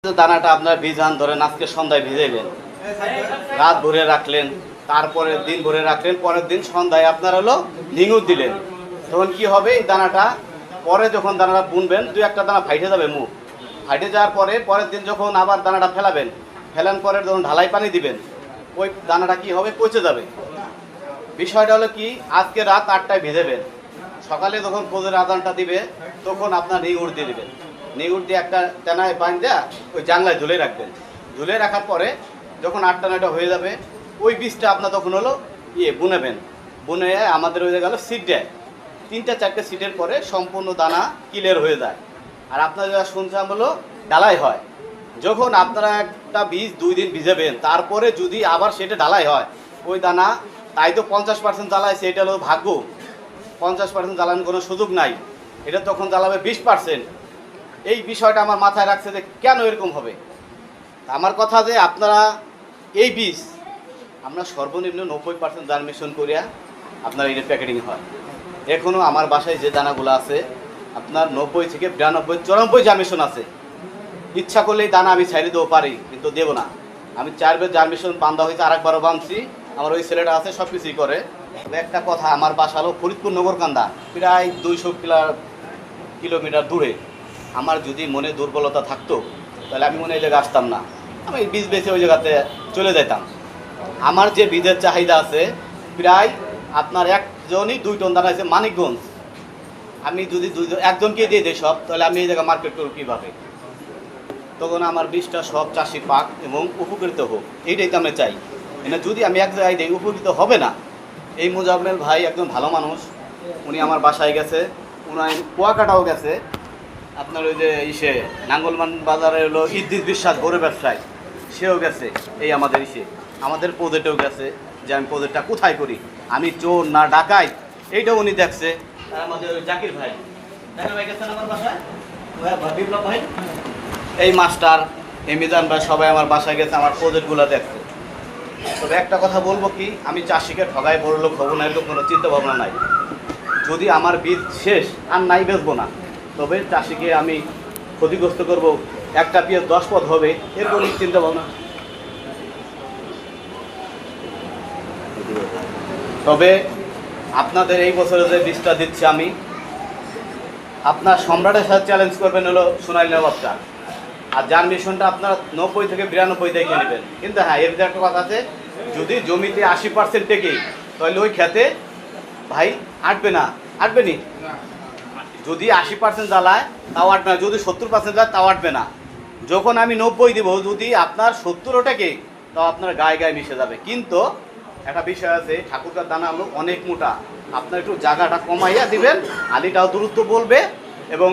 দানাটা আপনার ভিজান ধরেন আজকে সন্ধ্যায় ভিজাইলেন, রাত ভরে রাখলেন, তারপরে দিন ভরে রাখলেন, পরের দিন সন্ধ্যায় আপনার হলো নিঙুর দিলেন। তখন কি হবে, এই দানাটা পরে যখন দানাটা বুনবেন দুই একটা দানা ফাইটে যাবে, মুখ ফাইটে যাওয়ার পরে পরের দিন যখন আবার দানাটা ফেলাবেন, ফেলান পরে যখন ঢালাই পানি দিবেন, ওই দানাটা কি হবে, পচে যাবে। বিষয়টা হলো কি, আজকে রাত 8টায় ভেজাবেন, সকালে যখন ফজরের আজানটা দিবে তখন আপনার নিঙুর দিয়ে দেবেন। নিঙুর দিয়ে একটা তেনায় বাঁধ দেয়া ওই জানলায় ঝুলে রাখবেন। ঝুলে রাখার পরে যখন 8টা 9টা হয়ে যাবে, ওই বীজটা আপনার তখন হলো বুনেবেন। বুনে আমাদের ওই গেল সিট দেয়, 3টা 4টে সিটের পরে সম্পূর্ণ দানা ক্লিয়ার হয়ে যায়। আর আপনারা যা শুনছিলাম হলো ডালাই হয়। যখন আপনারা একটা বীজ 2 দিন ভিজাবেন, তারপরে যদি আবার সেটা ডালাই হয়, ওই দানা তাই তো 50% জ্বালায়, সেটা হলো ভাগ্য। 50% জ্বালানোর কোনো সুযোগ নাই, এটা তখন জ্বালাবে 20%। এই বিষয়টা আমার মাথায় রাখছে যে কেন এরকম হবে। আমার কথা যে আপনারা এই বীজ আমরা সর্বনিম্ন 90% জার্মিনেশন করিয়া আপনার এটা প্যাকেটিং হয়। এখনও আমার বাসায় যে দানাগুলো আছে আপনার 90 থেকে 92 94 জার্মিনেশন আছে। ইচ্ছা করলে এই দানা আমি ছাইড়ে দেবো পারি, কিন্তু দেবো না। আমি 4 বার জার্মিনেশন বান্ধা হয়েছে, আরেকবারও বাঁধছি, আমার ওই ছেলেটা আছে, সব কিছুই করে। একটা কথা, আমার বাসা হলো ফরিদপুর নগরকান্দা, প্রায় 200 কিলোমিটার দূরে। আমার যদি মনে দুর্বলতা থাকতো তাহলে আমি মনে এই জায়গায় আসতাম না, আমি বীজ বেছে ওই জায়গাতে চলে যেতাম। আমার যে বীজের চাহিদা আছে প্রায় আপনার একজনই 2 টন দানা আছে মানিকগঞ্জ। আমি যদি একজনকে দিয়ে দিই সব, তাহলে আমি এই জায়গায় মার্কেট করব কীভাবে? তখন আমার বীজটা সব চাষি পাক এবং উপকৃত হোক, এইটাই তো আমরা চাই। যদি আমি এক জায়গায় দিই, উপকৃত হবে না। এই মুজাম্মেল ভাই একজন ভালো মানুষ, উনি আমার বাসায় গেছে, উনি কুয়াকাটাও গেছে, আপনার ওই যে নাঙ্গলমান বাজারে হলো ইদ্দিস বিশ্বাস গরু ব্যবসায়, সেও গেছে। এই আমাদের আমাদের প্রজেক্টেও গেছে যে আমি প্রজেক্টটা কোথায় করি, আমি চোর না ডাকাই, এইটাও উনি দেখছে। আর আমাদের ওই জাকির ভাই গেছেন আমার বাসায়, বিপ্লব ভাই, এই মাস্টার এমিজান ভাই, সবাই আমার বাসায় গেছে, আমার প্রজেক্টগুলো দেখছে। তবে একটা কথা বলবো কি, আমি চাষিকে ঠগায় বড় লোক হবো না, এরকম কোনো চিন্তা ভাবনা নাই। যদি আমার বীজ শেষ আর নাই বেচবো না, তবে চাষিকে আমি ক্ষতিগ্রস্ত করব, একটা পেঁয়াজ 10 পদ হবে, এর কোনো চিন্তা ভাবনা। তবে আপনাদের এই বছরে যে বীজটা দিচ্ছি আমি, আপনার সম্রাটের সাথে চ্যালেঞ্জ করবেন হলো সোনালী নবাবটা, আর জার্মিনেশনটা আপনার 90 থেকে 92 থেকে নেবেন। কিন্তু হ্যাঁ, এর একটা কথা আছে, যদি জমিতে 80% টেকে, তাহলে ওই খেতে ভাই আটবে না, আটবে নি। যদি 80% জ্বালায় তাও আটবে না, যদি 70% যায় তাও আটবে না। যখন আমি 90 দিব, যদি আপনার 70 টেকে, তাও আপনার গায়ে গায়ে মিশে যাবে। কিন্তু একটা বিষয় আছে, ঠাকুরকার দানা হলো অনেক মোটা, আপনার একটু জায়গাটা কমাইয়া দিবেন, আলিটাও দূরত্ব বলবে, এবং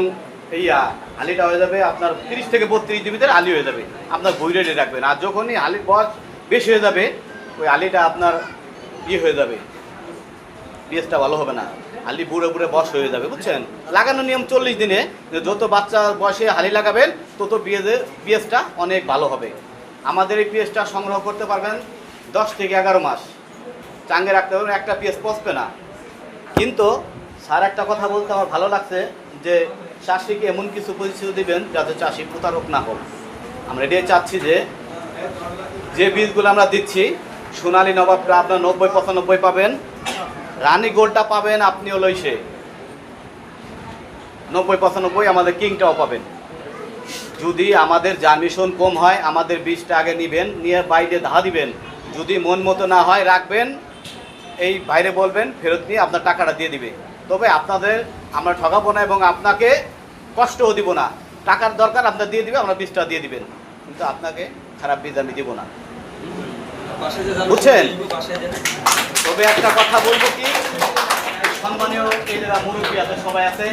আলিটা হয়ে যাবে আপনার 30 থেকে 32 ভিতরে আলি হয়ে যাবে, আপনার বই রেডি রাখবেন। আর যখনই আলির বয়স বেশি হয়ে যাবে, ওই আলিটা আপনার হয়ে যাবে, বীজটা ভালো হবে না, আলি বুড়ে বুড়ে বয়স হয়ে যাবে, বুঝছেন? লাগানোর নিয়ম 40 দিনে, যত বাচ্চা বয়সে হালি লাগাবেন তত বীজটা অনেক ভালো হবে। আমাদের এই পেঁয়াজটা সংগ্রহ করতে পারবেন 10 থেকে 11 মাস, চাঙ্গে রাখতে পারবেন, একটা পেঁয়াজ পচবে না। কিন্তু স্যার একটা কথা বলতে আমার ভালো লাগছে যে চাষিকে এমন কিছু পরিস্থিতি দেবেন যাতে চাষি প্রতারক না হোক। আমরা এটাই চাচ্ছি যে বীজগুলো আমরা দিচ্ছি, সোনালী নবাবটা আপনার 90-95 পাবেন, রানী গোল্ডটা পাবেন আপনি হলো 90-95, আমাদের কিংটাও পাবেন। যদি আমাদের জার্মিনেশন কম হয়, আমাদের বীজটা আগে নেবেন, নিয়ে বাইরে ধা দিবেন, যদি মন মতো না হয় রাখবেন, এই বাইরে বলবেন, ফেরত নিয়ে আপনার টাকাটা দিয়ে দিবে। তবে আপনাদের আমরা ঠকাবো না এবং আপনাকে কষ্টও দিব না। টাকার দরকার আপনার দিয়ে দিবে, আমরা বীজটা দিয়ে দিবেন, কিন্তু আপনাকে খারাপ বীজ আমি দিব না, বুঝছেন? তবে একটা কথা বলবো কি, সম্মানীয় এই যারা মুরব্বী আছে সবাই আছে,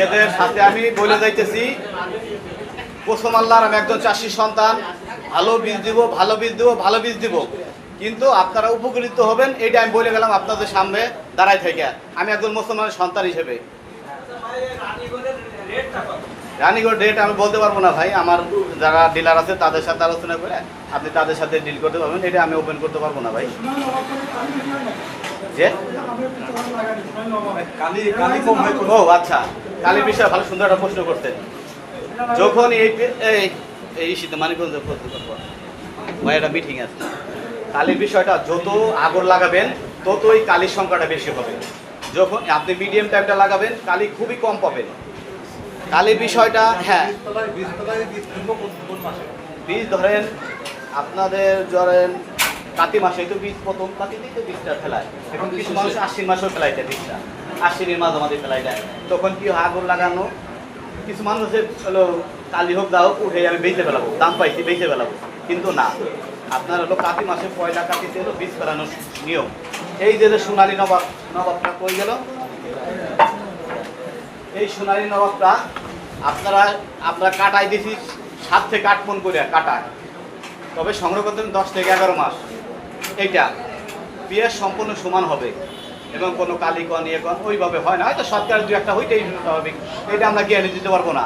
এদের সাথে আমি বলে যাইতেছি, প্রথম আল্লাহর আমি একজন চাষির সন্তান, ভালো বীজ দিব, ভালো বীজ দিব, ভালো বীজ দিব, কিন্তু আপনারা উপকৃত হবেন, এইটা আমি বলে গেলাম আপনাদের সামনে দাঁড়ায় থেকে, আমি একজন মুসলমানের সন্তান হিসেবে। রানীগড় রেট আমি বলতে পারবো না ভাই, আমার যারা ডিলার আছে তাদের সাথে আলোচনা করে আপনি তাদের সাথে ডিল করতে পারবেন, এটা আমি ওপেন করতে পারবো না ভাই। যে ও আচ্ছা, কালীর বিষয়ে ভালো সুন্দর একটা প্রশ্ন করতেন। যখন এই এই শীতে মানিকগঞ্জ ভাই একটা মিটিং আছে। কালির বিষয়টা যত আগর লাগাবেন ততই কালির সংখ্যাটা বেশি হবে। যখন আপনি মিডিয়াম টাইপটা লাগাবেন কালি খুবই কম পাবেন। কালির বিষয়টা হ্যাঁ, বীজ ধরেন আপনাদের ধরেন কাতি মাসে তো বীজ প্রথম কাতিতেই তো বীজটা ফেলায়। এখন কিছু মানুষ আশ্বিন মাসেও ফেলাই দেয় বীজটা, আশ্বিনের মাঝামাঝি ফেলাই দেয়। তখন কি হয়, আগুন লাগানো কিছু মানুষের হলো কালি হোক দা হোক উঠে আমি বেঁচে ফেলাবো, দাম পাইছি বেঁচে ফেলাবো, কিন্তু না, আপনার হলো কাতি মাসে পয়লা কাতিতে হলো বীজ ফেলানোর নিয়ম। এই যে সোনালী নবাবটা কই গেল, এই সোনালী নবাবটা আপনারা কাটাই দিছি 7 থেকে 8 মণ করে কাটায়, তবে সংগ্রহ করতে 10 থেকে 11 মাস। এইটা পিএস সম্পূর্ণ সমান হবে এবং কোনো কালি কন ইয়ে কন ওইভাবে হয় না, হয়তো সরকার 2-1টা হইতেই স্বাভাবিক, এটা আমরা গ্যারান্টি দিতে পারবো না।